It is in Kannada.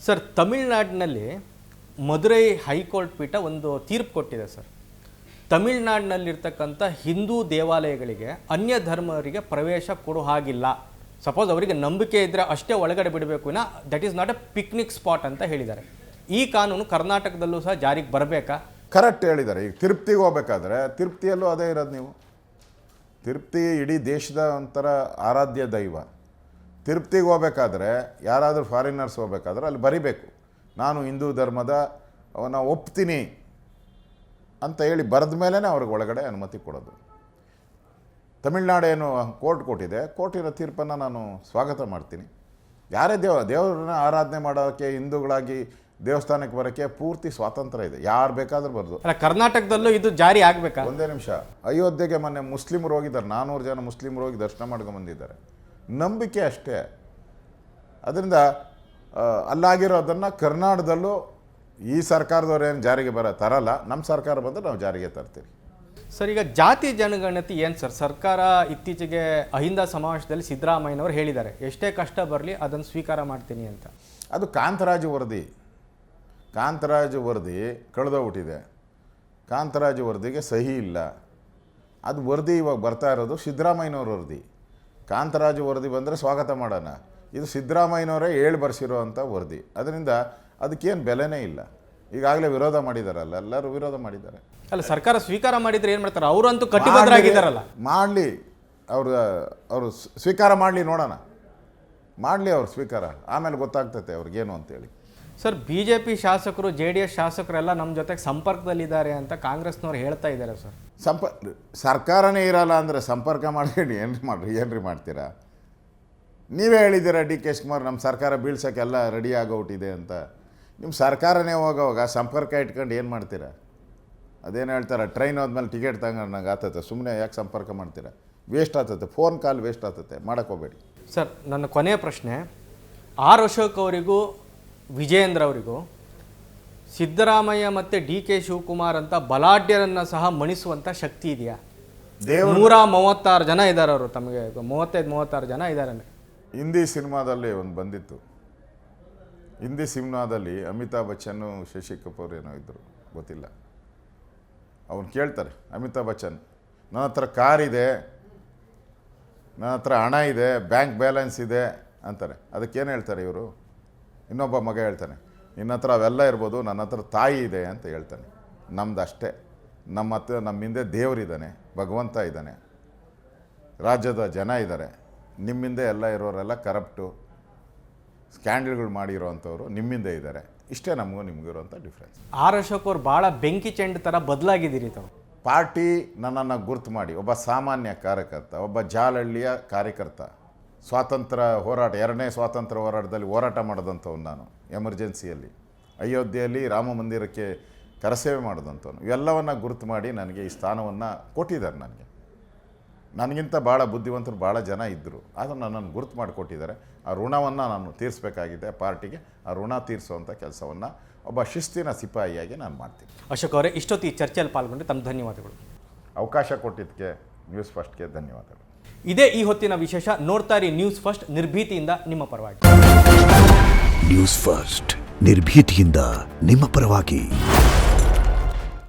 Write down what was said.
ಸರ್, ತಮಿಳುನಾಡಿನಲ್ಲಿ ಮದುರೈ ಹೈಕೋರ್ಟ್ ಪೀಠ ಒಂದು ತೀರ್ಪು ಕೊಟ್ಟಿದೆ ಸರ್. ತಮಿಳುನಾಡಿನಲ್ಲಿರ್ತಕ್ಕಂಥ ಹಿಂದೂ ದೇವಾಲಯಗಳಿಗೆ ಅನ್ಯ ಧರ್ಮರಿಗೆ ಪ್ರವೇಶ ಕೊಡೋ ಹಾಗಿಲ್ಲ. ಸಪೋಸ್ ಅವರಿಗೆ ನಂಬಿಕೆ ಇದ್ದರೆ ಅಷ್ಟೇ ಒಳಗಡೆ ಬಿಡಬೇಕು, that is not A picnic spot ಅಂತ ಹೇಳಿದ್ದಾರೆ. ಈ ಕಾನೂನು ಕರ್ನಾಟಕದಲ್ಲೂ ಸಹ ಜಾರಿಗೆ ಬರಬೇಕಾ? ಕರೆಕ್ಟ್ ಹೇಳಿದ್ದಾರೆ. ಈಗ ತಿರುಪ್ತಿಗೆ ಹೋಗ್ಬೇಕಾದ್ರೆ ತಿರುಪ್ತಿಯಲ್ಲೂ ಅದೇ ಇರೋದು. ನೀವು ತಿರುಪ್ತಿ ಇಡೀ ದೇಶದ ಒಂಥರ ಆರಾಧ್ಯ ದೈವ. ತಿರುಪ್ತಿಗೆ ಹೋಗ್ಬೇಕಾದ್ರೆ ಯಾರಾದರೂ ಫಾರಿನರ್ಸ್ ಹೋಗ್ಬೇಕಾದ್ರೆ ಅಲ್ಲಿ ಬರಿಬೇಕು, ನಾನು ಹಿಂದೂ ಧರ್ಮದ ಅವನ್ನ ಒಪ್ತೀನಿ ಅಂತ ಹೇಳಿ ಬರೆದ ಮೇಲೇ ಅವ್ರಿಗೆ ಒಳಗಡೆ ಅನುಮತಿ ಕೊಡೋದು. ತಮಿಳ್ನಾಡು ಏನು ಕೋರ್ಟ್ ಕೊಟ್ಟಿದೆ, ಕೋರ್ಟಿನ ತೀರ್ಪನ್ನು ನಾನು ಸ್ವಾಗತ ಮಾಡ್ತೀನಿ. ಯಾರೇ ದೇವರನ್ನ ಆರಾಧನೆ ಮಾಡೋಕ್ಕೆ, ಹಿಂದೂಗಳಾಗಿ ದೇವಸ್ಥಾನಕ್ಕೆ ಬರೋಕ್ಕೆ ಪೂರ್ತಿ ಸ್ವಾತಂತ್ರ್ಯ ಇದೆ, ಯಾರು ಬೇಕಾದ್ರೂ ಬರ್ದು. ಕರ್ನಾಟಕದಲ್ಲೂ ಇದು ಜಾರಿ ಆಗಬೇಕಾ? ಒಂದೇ ನಿಮಿಷ. ಅಯೋಧ್ಯೆಗೆ ಮೊನ್ನೆ ಮುಸ್ಲಿಮರು ಹೋಗಿದ್ದಾರೆ, 400 ಜನ ಮುಸ್ಲಿಮರು ಹೋಗಿ ದರ್ಶನ ಮಾಡ್ಕೊಂಬಂದಿದ್ದಾರೆ. ನಂಬಿಕೆ ಅಷ್ಟೇ. ಅದರಿಂದ ಅಲ್ಲಾಗಿರೋದನ್ನು ಕರ್ನಾಟಕದಲ್ಲೂ ಈ ಸರ್ಕಾರದವ್ರು ಏನು ಜಾರಿಗೆ ತರಲ್ಲ, ನಮ್ಮ ಸರ್ಕಾರ ಬಂದರೆ ನಾವು ಜಾರಿಗೆ ತರ್ತೀವಿ. ಸರ್, ಈಗ ಜಾತಿ ಜನಗಣತಿ ಏನು ಸರ್, ಸರ್ಕಾರ ಇತ್ತೀಚೆಗೆ ಅಹಿಂದ ಸಮಾವೇಶದಲ್ಲಿ ಸಿದ್ದರಾಮಯ್ಯನವರು ಹೇಳಿದ್ದಾರೆ, ಎಷ್ಟೇ ಕಷ್ಟ ಬರಲಿ ಅದನ್ನು ಸ್ವೀಕಾರ ಮಾಡ್ತೀನಿ ಅಂತ. ಅದು ಕಾಂತರಾಜು ವರದಿ ಕಳೆದೋಗ್ಬಿಟ್ಟಿದೆ. ಕಾಂತರಾಜು ವರದಿಗೆ ಸಹಿ ಇಲ್ಲ. ಅದು ವರದಿ ಇವಾಗ ಬರ್ತಾ ಇರೋದು ಸಿದ್ದರಾಮಯ್ಯನವ್ರ ವರದಿ. ಕಾಂತರಾಜು ವರದಿ ಬಂದರೆ ಸ್ವಾಗತ ಮಾಡೋಣ. ಇದು ಸಿದ್ದರಾಮಯ್ಯನವರೇ ಬರ್ಸಿರೋ ಅಂಥ ವರದಿ. ಅದರಿಂದ ಅದಕ್ಕೇನು ಬೆಲೆನೇ ಇಲ್ಲ. ಈಗಾಗಲೇ ವಿರೋಧ ಮಾಡಿದಾರಲ್ಲ, ಎಲ್ಲರೂ ವಿರೋಧ ಮಾಡಿದ್ದಾರೆ. ಅಲ್ಲ, ಸರ್ಕಾರ ಸ್ವೀಕಾರ ಮಾಡಿದರೆ ಏನು ಮಾಡ್ತಾರೆ? ಅವರಂತೂ ಕಟ್ಟಿಬದ್ಧರಾಗಿದ್ದಾರಲ್ಲ. ಮಾಡಲಿ, ಅವರು ಸ್ವೀಕಾರ ಮಾಡಲಿ, ನೋಡೋಣ. ಮಾಡಲಿ ಅವ್ರು ಸ್ವೀಕಾರ, ಆಮೇಲೆ ಗೊತ್ತಾಗ್ತೈತೆ ಅವ್ರಿಗೇನು ಅಂತೇಳಿ. ಸರ್, BJP ಶಾಸಕರು, JDS ಶಾಸಕರೆಲ್ಲ ನಮ್ಮ ಜೊತೆಗೆ ಸಂಪರ್ಕದಲ್ಲಿದ್ದಾರೆ ಅಂತ ಕಾಂಗ್ರೆಸ್ನವ್ರು ಹೇಳ್ತಾ ಇದ್ದಾರೆ ಸರ್. ಸರ್ಕಾರನೇ ಇರಲ್ಲ ಅಂದರೆ ಸಂಪರ್ಕ ಮಾಡ್ಕೊಂಡು ಏನ್ರಿ ಮಾಡ್ತೀರಾ? ನೀವೇ ಹೇಳಿದ್ದೀರಾ DK ಶಿವಕುಮಾರ್ ನಮ್ಮ ಸರ್ಕಾರ ಬೀಳ್ಸೋಕ್ಕೆಲ್ಲ ರೆಡಿ ಆಗೋಗ್ಬಿಟ್ಟಿದೆ ಅಂತ. ನಿಮ್ಮ ಸರ್ಕಾರನೇ ಹೋಗೋವಾಗ ಸಂಪರ್ಕ ಇಟ್ಕೊಂಡು ಏನು ಮಾಡ್ತೀರಾ? ಅದೇನು ಹೇಳ್ತಾರೆ, ಟ್ರೈನ್ ಹೋದ್ಮೇಲೆ ಟಿಕೆಟ್ ತಗೊಂಡಂಗೆ ಆಗ್ತೈತೆ. ಸುಮ್ಮನೆ ಯಾಕೆ ಸಂಪರ್ಕ ಮಾಡ್ತೀರಾ? ವೇಸ್ಟ್ ಆಗ್ತೈತೆ, ಫೋನ್ ಕಾಲ್ ವೇಸ್ಟ್ ಆಗ್ತೈತೆ, ಮಾಡೋಕ್ಕೋಗ್ಬೇಡಿ. ಸರ್, ನನ್ನ ಕೊನೆಯ ಪ್ರಶ್ನೆ, ಆರ್ ಅಶೋಕ್ ಅವರಿಗೂ ವಿಜಯೇಂದ್ರ ಅವರಿಗೂ ಸಿದ್ದರಾಮಯ್ಯ ಮತ್ತು DK ಶಿವಕುಮಾರ್ ಅಂತ ಬಲಾಢ್ಯರನ್ನು ಸಹ ಮಣಿಸುವಂಥ ಶಕ್ತಿ ಇದೆಯಾ? 136 ಜನ ಇದ್ದಾರೆ ಅವರು, ತಮಗೆ 35-36 ಜನ ಇದ್ದಾರೆ. ಹಿಂದಿ ಸಿನಿಮಾದಲ್ಲಿ ಒಂದು ಬಂದಿತ್ತು. ಹಿಂದಿ ಸಿನಿಮಾದಲ್ಲಿ ಅಮಿತಾಬ್ ಬಚ್ಚನ್ನು, ಶಶಿ ಕಪೂರ್ ಏನೋ ಇದ್ದರು, ಗೊತ್ತಿಲ್ಲ. ಅವನು ಕೇಳ್ತಾರೆ ಅಮಿತಾಬ್ ಬಚ್ಚನ್, ನನ್ನ ಹತ್ರ ಕಾರಿದೆ, ನನ್ನ ಹತ್ರ ಹಣ ಇದೆ, ಬ್ಯಾಂಕ್ ಬ್ಯಾಲೆನ್ಸ್ ಇದೆ ಅಂತಾರೆ. ಅದಕ್ಕೇನು ಹೇಳ್ತಾರೆ ಇವರು? ಇನ್ನೊಬ್ಬ ಮಗ ಹೇಳ್ತಾನೆ, ನಿನ್ನ ಹತ್ರ ಅವೆಲ್ಲ ಇರ್ಬೋದು, ನನ್ನ ಹತ್ರ ತಾಯಿ ಇದೆ ಅಂತ ಹೇಳ್ತಾನೆ. ನಮ್ದು ಅಷ್ಟೇ. ನಮ್ಮ ಹಿಂದೆ ದೇವರಿದ್ದಾನೆ, ಭಗವಂತ ಇದ್ದಾನೆ, ರಾಜ್ಯದ ಜನ ಇದ್ದಾರೆ. ನಿಮ್ಮಿಂದ ಎಲ್ಲ ಇರೋರೆಲ್ಲ ಕರಪ್ಟು, ಸ್ಕ್ಯಾಂಡಲ್ಗಳು ಮಾಡಿರೋ ಅಂಥವ್ರು ನಿಮ್ಮಿಂದ ಇದ್ದಾರೆ. ಇಷ್ಟೇ ನಿಮಗಿರೋಂಥ ಡಿಫ್ರೆನ್ಸ್. ಆರ್ ಅಶೋಕ್ ಅವ್ರು ಭಾಳ ಬೆಂಕಿ ಚೆಂಡು ಥರ ಬದಲಾಗಿದ್ದೀರಿ ತಾವು. ಪಾರ್ಟಿ ನನ್ನನ್ನು ಗುರ್ತು ಮಾಡಿ, ಒಬ್ಬ ಸಾಮಾನ್ಯ ಕಾರ್ಯಕರ್ತ, ಒಬ್ಬ ಜಾಲಹಳ್ಳಿಯ ಕಾರ್ಯಕರ್ತ, ಸ್ವಾತಂತ್ರ್ಯ ಹೋರಾಟ, 2ನೇ ಸ್ವಾತಂತ್ರ್ಯ ಹೋರಾಟದಲ್ಲಿ ಹೋರಾಟ ಮಾಡಿದಂಥವ್ನು ನಾನು. ಎಮರ್ಜೆನ್ಸಿಯಲ್ಲಿ ಅಯೋಧ್ಯೆಯಲ್ಲಿ ರಾಮ ಮಂದಿರಕ್ಕೆ ಕರಸೇವೆ ಮಾಡಿದಂಥವ್ನು. ಇವೆಲ್ಲವನ್ನು ಗುರ್ತು ಮಾಡಿ ನನಗೆ ಈ ಸ್ಥಾನವನ್ನು ಕೊಟ್ಟಿದ್ದಾರೆ. ನನಗಿಂತ ಭಾಳ ಬುದ್ಧಿವಂತರು ಭಾಳ ಜನ ಇದ್ದರು, ಆದರೆ ನನ್ನನ್ನು ಗುರ್ತು ಮಾಡಿಕೊಟ್ಟಿದ್ದಾರೆ. ಆ ಋಣವನ್ನು ನಾನು ತೀರಿಸಬೇಕಾಗಿದೆ ಪಾರ್ಟಿಗೆ. ಆ ಋಣ ತೀರಿಸುವಂಥ ಕೆಲಸವನ್ನು ಒಬ್ಬ ಶಿಸ್ತಿನ ಸಿಪಾಯಿಯಾಗಿ ನಾನು ಮಾಡ್ತೀನಿ. ಅಶೋಕ್ ಅವರೇ, ಇಷ್ಟೊತ್ತು ಈ ಚರ್ಚೆಯಲ್ಲಿ ಪಾಲ್ಗೊಂಡು ತಮ್ಮ ಧನ್ಯವಾದಗಳು. ಅವಕಾಶ ಕೊಟ್ಟಿದ್ದಕ್ಕೆ ನ್ಯೂಸ್ ಫಸ್ಟ್ಗೆ ಧನ್ಯವಾದಗಳು. ಇದೇ ಈ ಹೊತ್ತಿನ ವಿಶೇಷ. ನೋಡ್ತಾ ಇರಿ ನ್ಯೂಸ್ ಫಸ್ಟ್, ನಿರ್ಭೀತಿಯಿಂದ ನಿಮ್ಮ ಪರವಾಗಿ. ನ್ಯೂಸ್ ಫಸ್ಟ್, ನಿರ್ಭೀತಿಯಿಂದ ನಿಮ್ಮ ಪರವಾಗಿ.